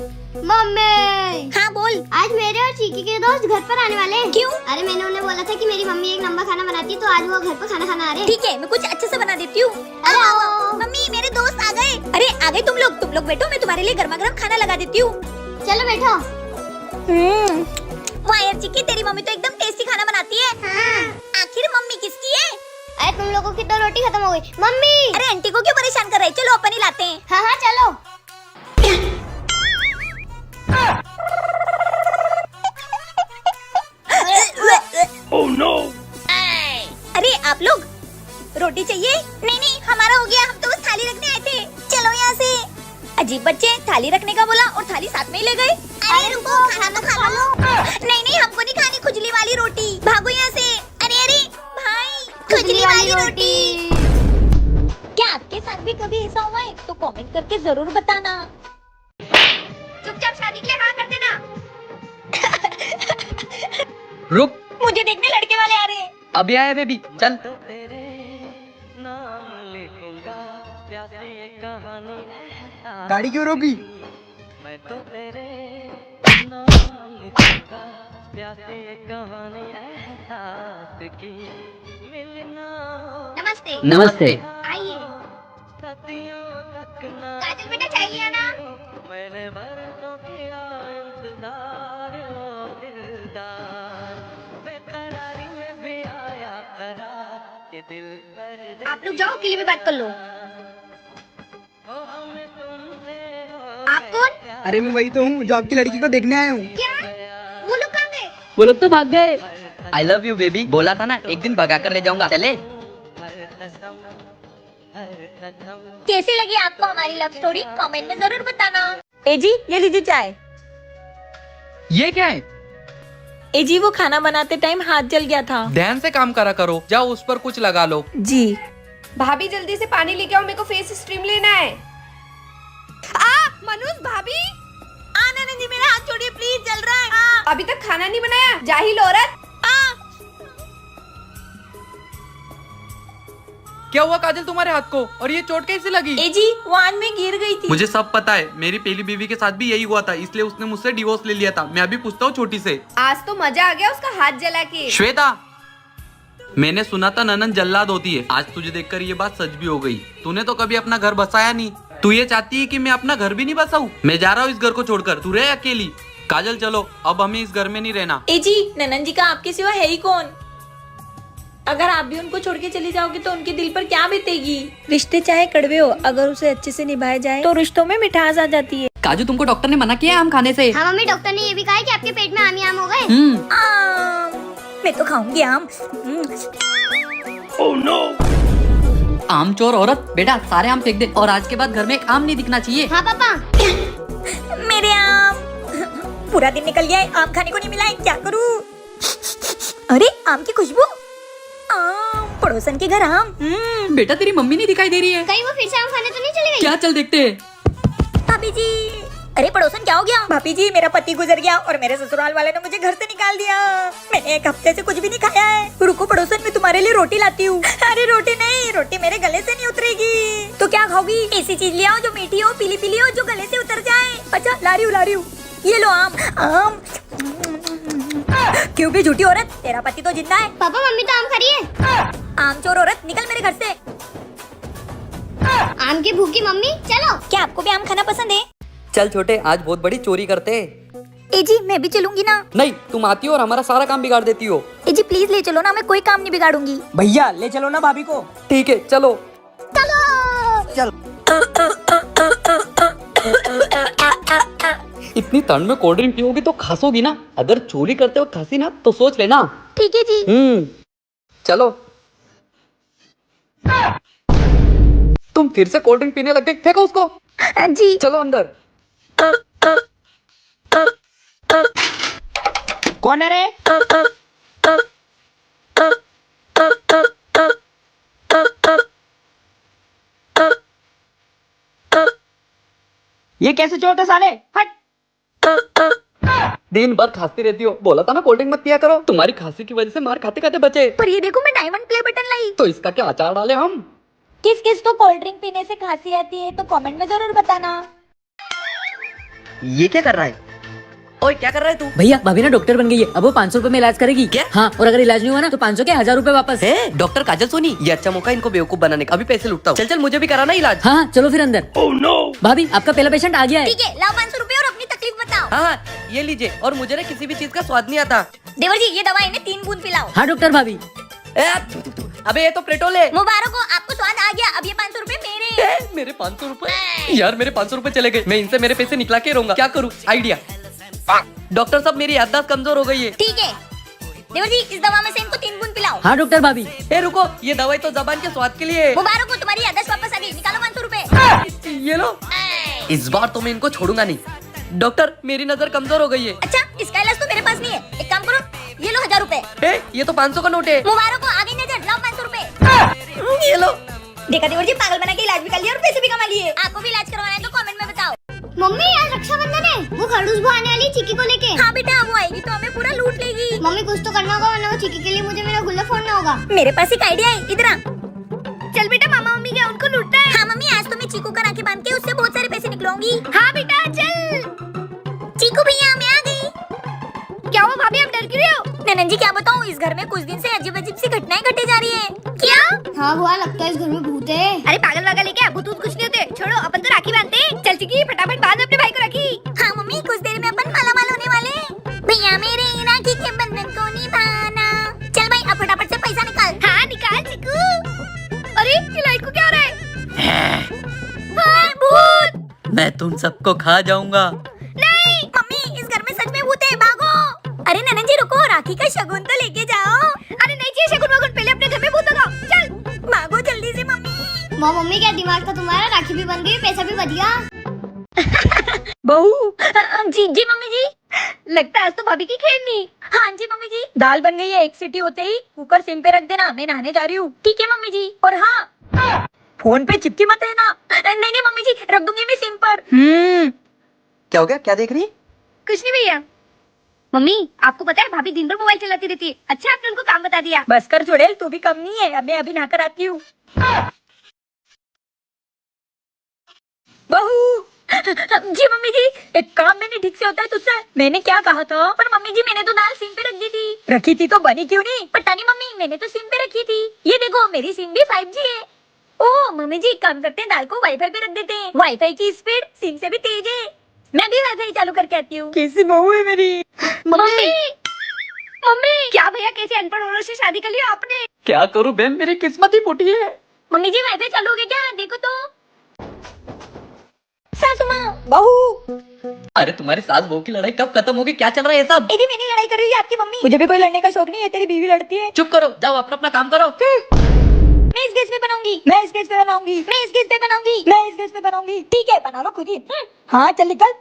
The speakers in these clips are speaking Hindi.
मम्मी। हाँ बोल। आज मेरे और चीकी के दोस्त घर पर आने वाले हैं। क्यों? अरे मैंने उन्हें बोला था कि मेरी मम्मी एक नंबर खाना बनाती है, तो आज वो घर पर खाना खाना आ रहे हैं। ठीक है, मैं कुछ अच्छे से बना देती हूँ। अरे आओ। मम्मी मेरे दोस्त आ गए। अरे आ गए तुम लोग बैठो, मैं तुम्हारे लिए गर्मा गर्म खाना लगा देती हूँ। चलो बैठो। वाह यार चिक्की, तेरी मम्मी तो एकदम टेस्टी खाना बनाती है। हाँ। आखिर मम्मी किसकी है? अरे तुम लोगों की तो रोटी खत्म हो गई। मम्मी। अरे आंटी को क्यों परेशान कर रहे? चलो अपन ही लाते हैं। हाँ हाँ चलो। Oh no! अरे आप लोग रोटी चाहिए? नहीं हमारा हो गया, हम तो बस थाली रखने आए थे। चलो यहाँ से। अजीब बच्चे, थाली रखने का बोला और थाली साथ में ही ले गए। अरे रुको, खाना तो खा लो। नहीं हमको नहीं खानी खुजली वाली रोटी, भागो यहाँ से। अरे भाई, खुजली वाली रोटी। क्या आपके साथ भी कभी ऐसा हुआ है? तो कमेंट करके जरूर बताना। चुपचाप शादी के लिए हाँ कर देना। रुक, मुझे देखने लड़के वाले आ रहे हैं। अभी आया बेबी, चल। गाड़ी क्यों रोकी? नमस्ते। नमस्ते। आइए। काजल बेटा चाहिए ना? आप लोग जाओ, किले में बात कर लो। आप कौन? अरे मैं वही तो हूँ जो आपकी लड़की को देखने आया हूँ। क्या? वो लोग कहाँ गए? वो लोग तो भाग गए। आई लव यू बेबी, बोला था ना एक दिन भगा कर ले जाऊंगा। चले। कैसी लगी आपको हमारी लव स्टोरी? कमेंट में जरूर बताना। ए जी, ये लीजिए चाय। ये क्या है? ए जी, वो खाना बनाते टाइम हाथ जल गया था। ध्यान से काम करा करो, जाओ उस पर कुछ लगा लो। जी। भाभी जल्दी से पानी लेके आओ, मेरे को फेस स्ट्रीम लेना है। मनोज भाभी। आना जी, मेरा हाथ छोड़िए प्लीज, जल रहा है। अभी तक खाना नहीं बनाया, जाहिल औरत। क्या हुआ काजल तुम्हारे हाथ को, और ये चोट कैसे लगी? ए जी, वो आन में गिर गई थी। मुझे सब पता है, मेरी पहली बीवी के साथ भी यही हुआ था, इसलिए उसने मुझसे डिवोर्स ले लिया था। मैं अभी पूछता हूँ छोटी से। आज तो मजा आ गया उसका हाथ जला के। श्वेता, मैंने सुना था ननन जल्लाद होती है। आज तुझे देखकर ये बात सच भी हो गई। तूने तो कभी अपना घर बसाया नहीं। तू ये चाहती है कि मैं अपना घर भी नहीं बसाऊं? मैं जा रहा हूँ इस घर को छोड़कर, तू रहे अकेली। काजल चलो, अब हमें इस घर में नहीं रहना। ए जी, ननन जी का आपके सिवा है ही कौन? अगर आप भी उनको छोड़ के चली जाओगे तो उनके दिल पर क्या बीतेगी? रिश्ते चाहे कड़वे हो, अगर उसे अच्छे से निभाए जाए तो रिश्तों में मिठास आ जाती है। काजू, तुमको डॉक्टर ने मना किया आम खाने से? हाँ मम्मी, डॉक्टर ने ये भी कहा है कि आपके पेट में आम ही आम हो गए। मैं तो खाऊंगी आम। आम चोर औरत, बेटा सारे आम फेंक दे और आज के बाद घर में एक आम नहीं दिखना चाहिए। हाँ पापा। मेरे आम। पूरा दिन निकल गया है, आम खाने को नहीं मिला है, क्या करूँ? अरे आम की खुशबू। आम, पड़ोसन के घर आम। बेटा तेरी मम्मी नहीं दिखाई दे रही है। कहीं वो फिर से आम खाने तो नहीं चली गई? क्या, चल देखते हैं। भाभी जी। अरे पड़ोसन क्या हो गया? भाभी जी, मेरा पति गुजर गया और मेरे ससुराल वाले ने मुझे घर से निकाल दिया। मैंने एक हफ्ते से कुछ भी नहीं खाया है। रुको पड़ोसन, मैं तुम्हारे लिए रोटी लाती हूँ। अरे रोटी नहीं, रोटी मेरे गले से नहीं उतरेगी। तो क्या खाओगी? ऐसी चीज ले आओ जो मीठी हो, पीली पीली हो, जो गले से उतर जाए। अच्छा ला रही हूँ। ये लो आम। आम क्यों भी झूठी औरत, तेरा पति तो जिंदा है। पापा मम्मी तो आम खा रही है। आम चोर औरत, निकल मेरे घर से। आम की भूखी मम्मी, चलो। क्या आपको भी आम खाना पसंद है? चल छोटे, आज बहुत बड़ी चोरी करते। ए जी, मैं भी चलूंगी ना। नहीं, तुम आती हो और हमारा सारा काम बिगाड़ देती हो। ए जी प्लीज ले चलो ना, मैं कोई काम नहीं बिगाड़ूंगी। भैया ले चलो ना भाभी को। ठीक है चलो। चल। इतनी ठंड में कोल्ड ड्रिंक पियोगी तो खासोगी ना। अगर चोरी करते वक्त खासी ना तो सोच लेना। ठीक है जी। चलो। तुम फिर से कोल्ड ड्रिंक पीने लग गए, फेंको उसको। जी। चलो अंदर। कौन है रे? ये कैसे चोट है साले? हट। दिन भर खांसती रहती हो, बोला था ना कोल्ड ड्रिंक मत पिया करो। तुम्हारी खांसी की वजह से मार खाते खाते बचे। पर ये देखो, मैं डायमंड प्ले बटन लाई। तो इसका क्या अचार डाले हम? किस किस को कोल्ड ड्रिंक पीने से खांसी आती है तो कमेंट में जरूर बताना। ये क्या कर रहा है? ओए क्या कर रहा है तू? भैया भाभी ना डॉक्टर बन गई है, अब वो 500 रुपए में इलाज करेगी क्या? हाँ, और अगर इलाज नहीं हुआ ना तो 500 के 1000 रुपए वापस। है डॉक्टर काजल सोनी, ये अच्छा मौका इनको बेवकूफ बनाने का। अभी पैसे लुटता हूँ। चल चल मुझे भी कराना इलाज। हाँ हाँ, चलो फिर अंदर। भाभी आपका पहला पेशेंट आ गया है। ठीक है, लाओ 500 रुपए और अपनी तकलीफ बताओ। हाँ हाँ, ये लीजिए। और मुझे ना किसी भी चीज का स्वाद नहीं आता। देवर जी, ये दवा इन्हें 3 बूंद पिलाओ। हाँ डॉक्टर भाभी। अबे ये तो पेट्रोल है। मुबारक हो, आपको स्वाद आ गया। अब ये 500 रुपए मेरे। मेरे 500 रुपए यार, मेरे 500 रुपए चले गए। मैं इनसे मेरे पैसे निकला के रहूंगा। क्या करूँ? आइडिया। डॉक्टर साहब मेरी याददाश्त कमजोर हो गई है। ठीक है देवर जी, इस दवा में से इनको 3 बूंद पिलाओ। हाँ डॉक्टर भाभी। ए रुको, ये दवाई तो जबान के स्वाद के लिए है। मुबारक हो, तुम्हारी याददाश्त वापस आ गई। निकालो 500 रुपए। ये लो। इस बार तो मैं इनको छोड़ूंगा नहीं। डॉक्टर मेरी नजर कमजोर हो गई है। अच्छा, इसका इलाज तो मेरे पास नहीं है। एक काम करो, ये लो 1000 रुपए। ये तो 500 का नोट है। मुबारक हो, आ गई नजर। लाओ 500 रुपए। ये लो। देखा देवर जी, पागल बना के इलाज भी कर लिया और पैसे भी कमा लिए। आपको भी इलाज करवाना है तो कमेंट में बताओ। मम्मी आज रक्षाबंधन है, वो खरगोश बुआ आने वाली चिक्की को लेके। हाँ बेटा, वो आएगी तो हमें पूरा लूट लेगी। मम्मी कुछ तो करना होगा, वरना वो चिक्की के लिए मुझे मेरा गुल्ला फोड़ना होगा। मेरे पास एक आइडिया है, इधर आ। चल बेटा, मामा मम्मी क्या उनको लूटता है? हाँ मम्मी, आज तो मैं चीकू का राखी बांध के उससे बहुत सारे पैसे निकलवाऊंगी। हाँ बेटा चल। चीकू भैया, मैं आ गई। क्या हुआ भाभी, आप डर क्यों रहे हो? ननन जी, क्या बताऊँ, इस घर में कुछ दिन से अजीब अजीब सी घटनाएं घटे जा रही है। क्या? हाँ बुआ, लगता है इस घर में भूत है। अरे पागल वागल है क्या? भूत कुछ नहीं होते। छोड़ो, अपन तो राखी बांधते हैं। चल चिकी, फटाफट बांध अपने भाई को राखी। हाँ मम्मी, कुछ देर में अपन मालामाल होने वाले। भैया मेरे राखी के बंधन को निभाना। चल भाई, अब फटाफट से पैसा निकाल। हाँ निकाल चिकू। अरे ये लाइट को क्या हो रहा है? हाँ, भूत। मैं तुम सबको खा जाऊंगा। नहीं मम्मी, इस घर में सच में भूत है, भागो। अरे ननन जी रुको, राखी का शगुन तो लेके जाओ। अरे नहीं चाहिए शगुन वगुन, पहले अपने घर में भूत लगाओ। चल भागो जल्दी से मम्मी। वो मम्मी क्या दिमाग था तुम्हारा, राखी भी बन गई, पैसा भी बच गया। बहू, जी जी मम्मी जी। लगता है आज तो भाभी की खैर नहीं। हाँ जी मम्मी जी। दाल बन गई है। एक सीटी होते ही कुकर सिम पे रख देना, मैं नहाने जा रही हूँ। ठीक है मम्मी जी। और हाँ, फोन पे चिपकी मत रहना। नहीं नहीं मम्मी जी, रख दूंगी मैं सिम पर। क्या हो गया? क्या देख रही है? कुछ नहीं भैया। मम्मी आपको पता है भाभी दिन भर मोबाइल चलाती रहती है। अच्छा आपने उनको काम बता दिया। बस कर चुड़ैल, तू भी कम नहीं है। अब मैं अभी नहाकर आती हूँ। बहू। जी मम्मी जी। एक काम मैंने ठीक से होता है तुझसे। मैंने क्या कहा था? पर मम्मी जी, मैंने तो दाल सिम पे रख दी थी। रखी थी तो बनी क्यों नहीं? पता नहीं मम्मी, मैंने तो सिम पे रखी थी। ये देखो, मेरी सिम भी 5G है। ओ मम्मी जी, काम करते हैं, दाल को वाईफाई पे रख देते हैं। वाईफाई की स्पीड सिम से भी तेज है। मैं भी वाईफाई चालू करके आती हूँ। कैसी बहू है मेरी। मम्मी मम्मी क्या भैया, कैसे अनपढ़ औरत से शादी कर लिया आपने? क्या करूँ बहन, मेरी किस्मत ही फूटी है। मम्मी जी, वाईफाई चालू हो गया क्या? देखो तो। सासू माँ। बहू। अरे तुम्हारी सास बहू की लड़ाई कब खत्म होगी? क्या चल रहा है ये सब? ये भी मैंने लड़ाई कर रही है आपकी मम्मी। मुझे भी कोई लड़ने का शौक नहीं है, तेरी बीवी लड़ती है। चुप करो, जाओ अपना अपना काम करो। मैं इस गैस पे बनाऊंगी। मैं इस गैस पे बनाऊंगी। मैं इस गैस पे बनाऊंगी। मैं इस गैस पे बनाऊंगी। ठीक है, बना लो खुद ही। हाँ चल निकल।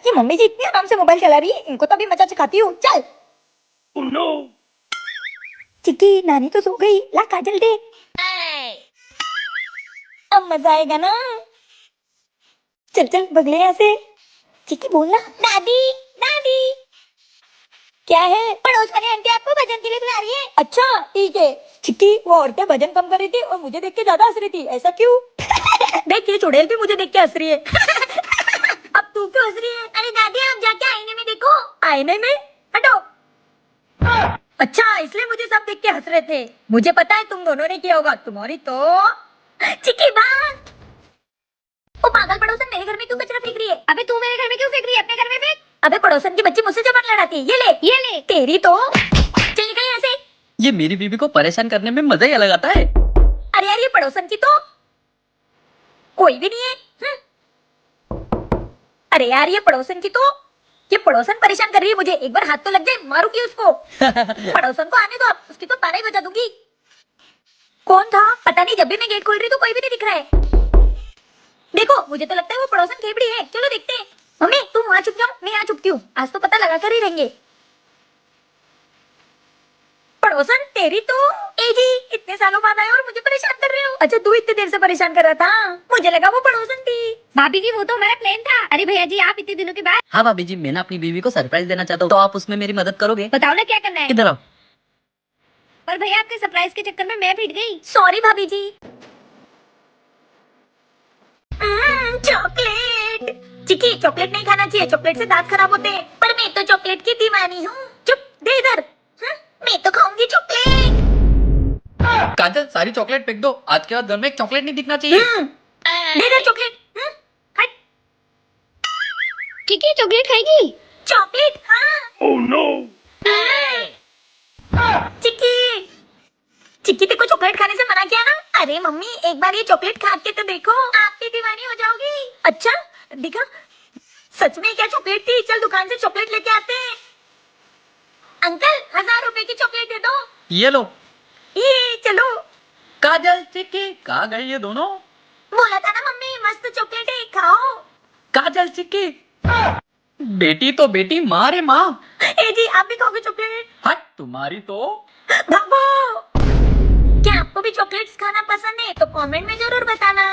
ये मम्मी जी इतनी आराम से मोबाइल चला रही है, इनको तो अभी मजा सिखाती हूँ। चल। चिक्की, नानी तो सो गई, ला काजल दे। अब मजा आएगा ना। चल चल बगले यहाँ से। चिक्की बोलना। दादी दादी। क्या है? पड़ोस वाली आंटी आपको भजन के लिए बुला रही है। अच्छा ठीक है। चिक्की, वो औरतें भजन कम कर रही थी और मुझे देख के ज्यादा हंस रही थी, ऐसा क्यों? देख ये चुड़ैल भी मुझे देख के हंस रही है। अब तू क्यों हंस रही है? अरे दादी, आप जाके आईने में देखो। आईने में? हटो। अच्छा, इसलिए मुझे सब देख के हंस रहे थे। मुझे पता है तुम दोनों ने किया होगा। तुम्हारी तो चिक्की बात। वो पागल पड़ोसन मेरे घर में क्यों कचरा फेंक रही है? अबे तू मेरे घर में क्यों फेंक रही है? अपने घर में फेंक। अबे पड़ोसन की बच्ची मुझसे जबान लड़ाती है। ये ले तेरी तो। चल निकल यहाँ से। ये मेरी बीवी को परेशान करने में मजा ही अलग आता है। अरे यार, ये पड़ोसन की तो कोई भी नहीं है। अरे यार, ये पड़ोसन की तो ये पड़ोसन परेशान कर रही है मुझे। एक बार हाथ तो लग जाए, मारूंगी उसको। पड़ोसन को आने दो, आप उसकी तो ताला ही बजा दूंगी। कौन था? पता नहीं, जब भी मैं गेट खोल रही तो कोई भी नहीं दिख रहा है। देखो, मुझे तो लगता है वो पड़ोसन खेबड़ी है। चलो देखते हैं। मम्मी तुम वहाँ छुप जाओ, मैं यहाँ छुपती हूँ। आज तो पता लगा कर ही रहेंगे। पड़ोसन तेरी तो। ए जी, इतने सालों बाद आए और मुझे परेशान कर रहे हो। अच्छा, तू इतनी देर से परेशान कर रहा था? मुझे लगा वो पड़ोसन थी। भाभी जी वो तो हमारा प्लान था। अरे भैया जी, आप इतने दिनों के बाद। हाँ भाभी जी, मैं ना अपनी बीवी को सरप्राइज देना चाहता हूँ, तो आप उसमें मेरी मदद करोगे? बताओ ना क्या करना है। इधर आओ। पर भैया आपके सरप्राइज के चक्कर में मैं भीड़ गई। सॉरी भाभी जी। चॉकलेट। चिक्की चॉकलेट नहीं खाना चाहिए, चॉकलेट से दांत खराब होते हैं। पर मैं तो चॉकलेट की दीवानी हूँ। चुप, दे इधर। मैं तो खाऊंगी चॉकलेट। काजल सारी चॉकलेट फेंक दो, आज के बाद घर में एक चॉकलेट नहीं दिखना चाहिए। दे इधर चॉकलेट। हट। ठीक है चॉकलेट खाएगी। चॉकलेट, हाँ। Oh no. चिक्की चिक्की तेरे को चॉकलेट खाने से मना किया ना। अरे मम्मी एक बार ये चॉकलेट खा के तो देखो, आप भी दीवानी हो जाओगी। अच्छा दिखा, सच में क्या चॉकलेट थी। चल दुकान से चॉकलेट लेके आते हैं। अंकल 1000 रुपए की चॉकलेट दे दो। ये लो। ये चलो। काजल चिक्की कहाँ गए ये दोनों? बोला था ना मम्मी मस्त चॉकलेट है, खाओ। काजल चिक्की बेटी तो बेटी, माँ रे माँ। ए जी आप भी खाओगे चॉकलेट? हट तुम्हारी तो। भागो। क्या आपको भी चॉकलेट्स खाना पसंद है तो कमेंट में जरूर बताना।